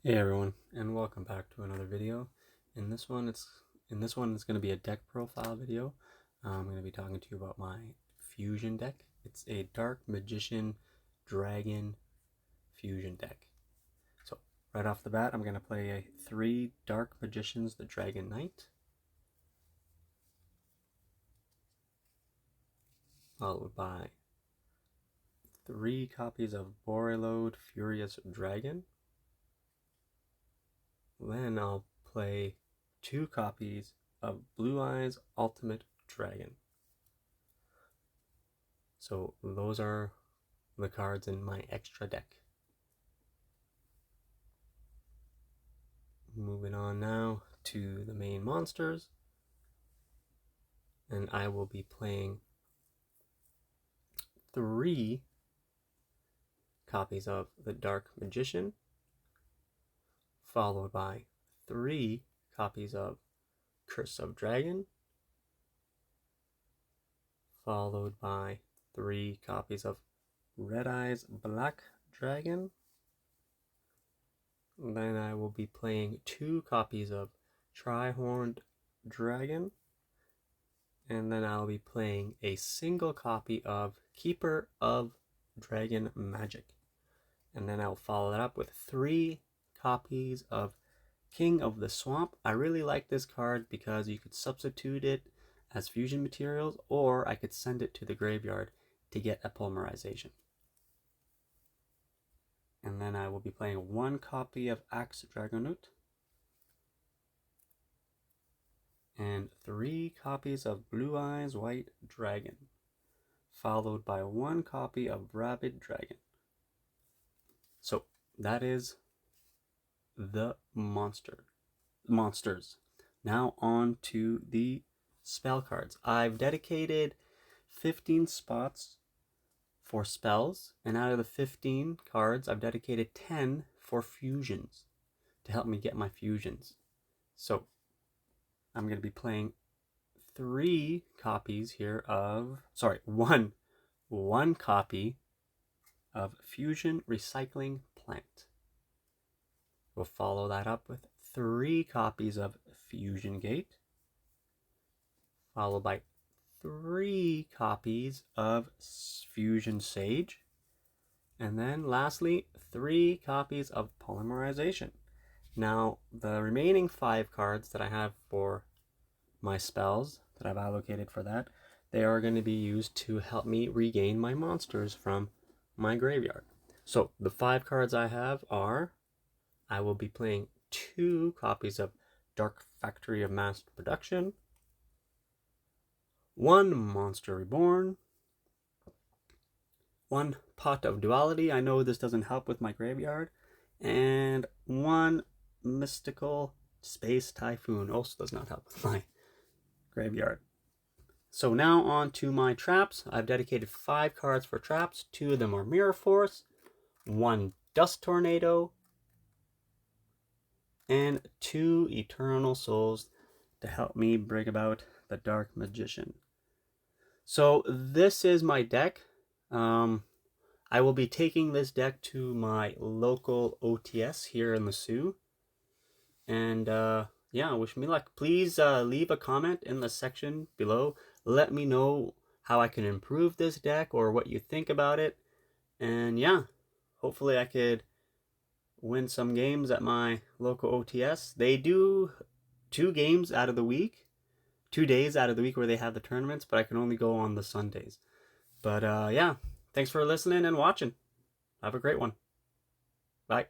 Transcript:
Hey everyone, and welcome back to another video. In this one, it's going to be a deck profile video. I'm going to be talking to you about my fusion deck. It's a Dark Magician Dragon fusion deck. So right off the bat, I'm going to play 3 Dark Magicians, the Dragon Knight, followed by 3 copies of Borreload Furious Dragon. Then I'll play 2 copies of Blue Eyes Ultimate Dragon. So those are the cards in my extra deck. Moving on now to the main monsters. And I will be playing 3 copies of the Dark Magician, followed by 3 copies of Curse of Dragon, followed by 3 copies of Red Eyes Black Dragon. Then I will be playing 2 copies of Tri-Horned Dragon, and then I'll be playing a single copy of Keeper of Dragon Magic. And then I'll follow that up with 3 copies of King of the Swamp. I really like this card because you could substitute it as fusion materials, or I could send it to the graveyard to get a polymerization. And then I will be playing 1 copy of Axe Dragonoot, and 3 copies of Blue Eyes White Dragon, followed by 1 copy of Rabid Dragon. So that is the monsters. Now on to the spell cards. I've dedicated 15 spots for spells, and out of the 15 cards, I've dedicated 10 for fusions to help me get my fusions. So I'm going to be playing 3 copies here of, one copy of Fusion Recycling Plant. We'll follow that up with 3 copies of Fusion Gate, followed by 3 copies of Fusion Sage, and then lastly 3 copies of Polymerization. Now the remaining 5 cards that I have for my spells that I've allocated for that, they are going to be used to help me regain my monsters from my graveyard. So the 5 cards I have are, I will be playing 2 copies of Dark Factory of Mass Production, 1 Monster Reborn, 1 Pot of Duality, I know this doesn't help with my graveyard, and 1 Mystical Space Typhoon, also does not help with my graveyard. So now on to my traps. I've dedicated 5 cards for traps. 2 of them are Mirror Force, 1 Dust Tornado, and 2 Eternal Souls to help me bring about the Dark Magician. So this is my deck. I will be taking this deck to my local OTS here in the Sioux. And yeah, wish me luck. Please leave a comment in the section below. Let me know how I can improve this deck or what you think about it. And yeah, hopefully I could win some games at my local OTS. They do 2 games out of the week, 2 days out of the week where they have the tournaments, but I can only go on the Sundays. But yeah, thanks for listening and watching. Have a great one. Bye.